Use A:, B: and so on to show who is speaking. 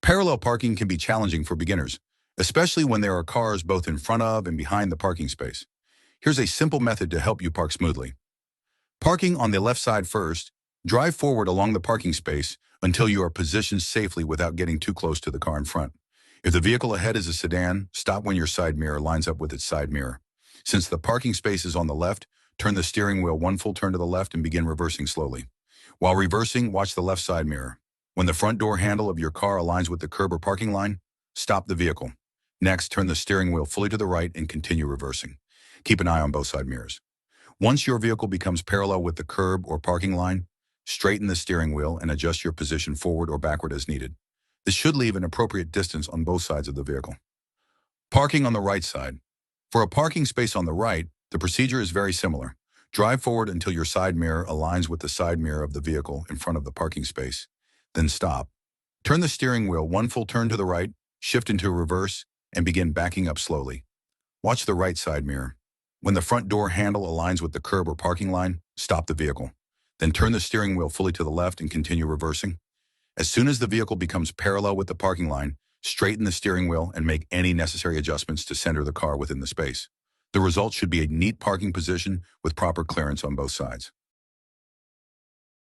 A: Parallel parking can be challenging for beginners, especially when there are cars both in front of and behind the parking space. Here's a simple method to help you park smoothly. Parking on the left side first, drive forward along the parking space until you are positioned safely without getting too close to the car in front. If the vehicle ahead is a sedan, stop when your side mirror lines up with its side mirror. Since the parking space is on the left, turn the steering wheel one full turn to the left and begin reversing slowly. While reversing, watch the left side mirror. When the front door handle of your car aligns with the curb or parking line, stop the vehicle. Next, turn the steering wheel fully to the right and continue reversing. Keep an eye on both side mirrors. Once your vehicle becomes parallel with the curb or parking line, straighten the steering wheel and adjust your position forward or backward as needed. This should leave an appropriate distance on both sides of the vehicle. Parking on the right side. For a parking space on the right, the procedure is very similar. Drive forward until your side mirror aligns with the side mirror of the vehicle in front of the parking space. Then stop. Turn the steering wheel one full turn to the right, shift into reverse, and begin backing up slowly. Watch the right side mirror. When the front door handle aligns with the curb or parking line, stop the vehicle. Then turn the steering wheel fully to the left and continue reversing. As soon as the vehicle becomes parallel with the parking line, straighten the steering wheel and make any necessary adjustments to center the car within the space. The result should be a neat parking position with proper clearance on both sides.